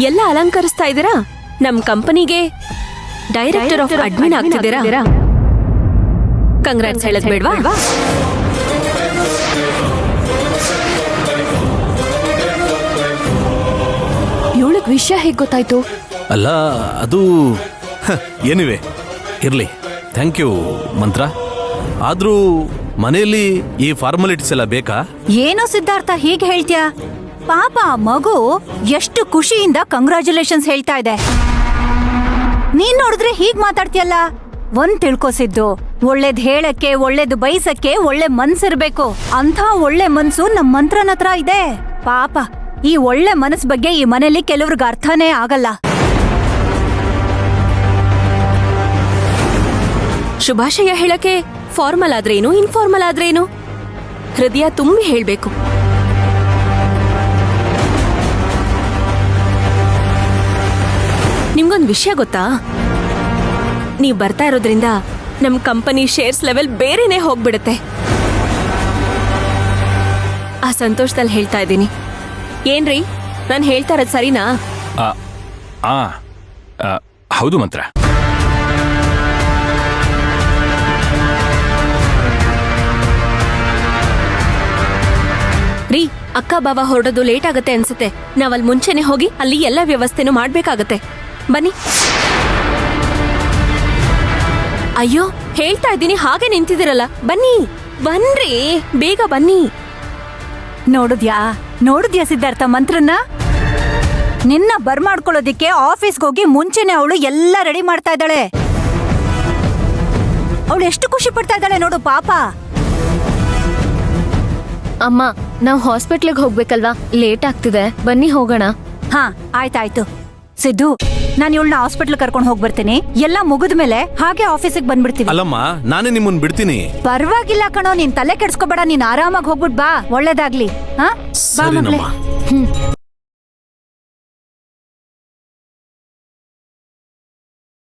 ಎಲ್ಲ ಅಲಂಕರಿಸ್ತಾ ಇದ್ದೀರಾ. ನಮ್ ಕಂಪನಿಗೆ ಡೈರೆಕ್ಟರ್ ಆಫ್ ಅಡ್ಮಿನ್ ಆಗ್ತಿದ್ದೀರಾ. ಕಂಗ್ರಾಟ್ಸ್ ಹೇಳದ್ ಬೇಡ್ವಾ? ಇವಳಗ್ ವಿಷಯ ಹೇಗ್ ಗೊತ್ತಾಯ್ತು? ಅಲ್ಲ ಅದು ಏನಿವೆ ಇರ್ಲಿ. ಥ್ಯಾಂಕ್ ಯು ಮಂತ್ರ. ಆದ್ರೂ ಮನೆಯಲ್ಲಿ ಈ ಫಾರ್ಮಾಲಿಟೀಸ್ ಎಲ್ಲ ಬೇಕಾ? ಏನೋ ಸಿದ್ಧಾರ್ಥ ಹೀಗೆ ಹೇಳ್ತೀಯಾ? ಪಾಪ ಮಗು ಎಷ್ಟು ಖುಷಿಯಿಂದ ಕಂಗ್ರಾಚುಲೇಷನ್ಸ್ ಹೇಳ್ತಾ ಇದೆ. ನೀನ್ ನೋಡಿದ್ರೆ ಹೀಗ್ ಮಾತಾಡ್ತೀಯಲ್ಲ. ಒಂದ್ ತಿಳ್ಕೊಸಿದ್ದು, ಒಳ್ಳೇದ್ ಹೇಳಕ್ಕೆ, ಒಳ್ಳೇದು ಬಯಸಕ್ಕೆ ಒಳ್ಳೆ ಮನ್ಸಿರ್ಬೇಕು. ಅಂಥ ಒಳ್ಳೆ ಮನ್ಸು ನಮ್ ಮಂತ್ರನ ಹತ್ರ ಇದೆ. ಪಾಪ ಈ ಒಳ್ಳೆ ಮನಸ್ ಬಗ್ಗೆ ಈ ಮನೇಲಿ ಕೆಲವ್ರಿಗೆ ಅರ್ಥನೇ ಆಗಲ್ಲ. ಶುಭಾಶಯ ಹೇಳಕ್ಕೆ ಫಾರ್ಮಲ್ ಆದ್ರೇನು, ಇನ್ಫಾರ್ಮಲ್ ಆದ್ರೇನು, ಹೃದಯ ತುಂಬಿ ಹೇಳ್ಬೇಕು. ನಿಮ್ಗೊಂದ್ ವಿಷಯ ಗೊತ್ತಾ? ನೀವ್ ಬರ್ತಾ ಇರೋದ್ರಿಂದ ನಮ್ ಕಂಪನಿ ಶೇರ್ಸ್ ಲೆವೆಲ್ ಬೇರೆನೆ ಹೋಗ್ಬಿಡುತ್ತೆ. ಆ ಸಂತೋಷದಲ್ಲಿ ಹೇಳ್ತಾ ಇದ್ದೀನಿ. ಏನ್ರಿ, ನಾನ್ ಹೇಳ್ತಾ ಇರೋದ್ ಸರಿನಾ? ಹೌದು ಮಂತ್ರ. ರೀ, ಅಕ್ಕ ಬಾವ ಹೊರಡೋದು ಲೇಟ್ ಆಗತ್ತೆ ಅನ್ಸುತ್ತೆ. ನಾವಲ್ಲಿ ಮುಂಚೆನೆ ಹೋಗಿ ಅಲ್ಲಿ ಎಲ್ಲ ವ್ಯವಸ್ಥೆನೂ ಮಾಡ್ಬೇಕಾಗತ್ತೆ. ಬನ್ನಿ. ಅಯ್ಯೋ, ಹೇಳ್ತಾ ಇದ್ದೀನಿ, ಹಾಗೆ ನಿಂತಿದ್ದೀರಲ್ಲ. ಬನ್ನಿ ಬನ್ರಿ, ಬೇಗ ಬನ್ನಿ. ನೋಡಿದ್ಯಾ ಸಿದ್ಧಾರ್ಥ ಮಂತ್ರನ್ನ? ನಿನ್ನ ಬರ್ಮಾಡ್ಕೊಳ್ಳೋದಿಕ್ಕೆ ಆಫೀಸ್ಗೆ ಹೋಗಿ ಮುಂಚೆನೆ ಅವಳು ಎಲ್ಲ ರೆಡಿ ಮಾಡ್ತಾ ಇದ್ದಾಳೆ. ಅವಳು ಎಷ್ಟು ಖುಷಿ ಪಡ್ತಾ ಇದ್ದಾಳೆ ನೋಡು ಪಾಪ. ಅಮ್ಮ, ನಾವ್ ಹಾಸ್ಪಿಟ್ಲಿಗೆ ಹೋಗ್ಬೇಕಲ್ವಾ, ಲೇಟ್ ಆಗ್ತಿದೆ, ಬನ್ನಿ ಹೋಗೋಣ. ಹಾ, ಆಯ್ತಾಯ್ತು. ಸಿದ್ದು, ನಾನು ಇವಳನ್ನ ಹಾಸ್ಪಿಟ್ಲ್ ಕರ್ಕೊಂಡು ಹೋಗ್ಬರ್ತೀನಿ. ಎಲ್ಲ ಮುಗಿದ್ಮೇಲೆ ಹಾಗೆ ಆಫೀಸಿಗೆ ಬಂದ್ಬಿಡ್ತೀವಿ. ಅಲ್ಲಮ್ಮ, ನಾನೇ ನಿಮ್ಮನ್ ಬಿಡ್ತೀನಿ. ಪರವಾಗಿಲ್ಲ ಕಣೋ, ನೀನ್ ತಲೆ ಕೆಡ್ಸ್ಕೊಬೇಡ. ನೀನ್ ಆರಾಮಾಗಿ ಹೋಗ್ಬಿಟ್ ಬಾ. ಒಳ್ಳೇದಾಗ್ಲಿ. ಹಾ, ಬಾ ಮಗಳೇ.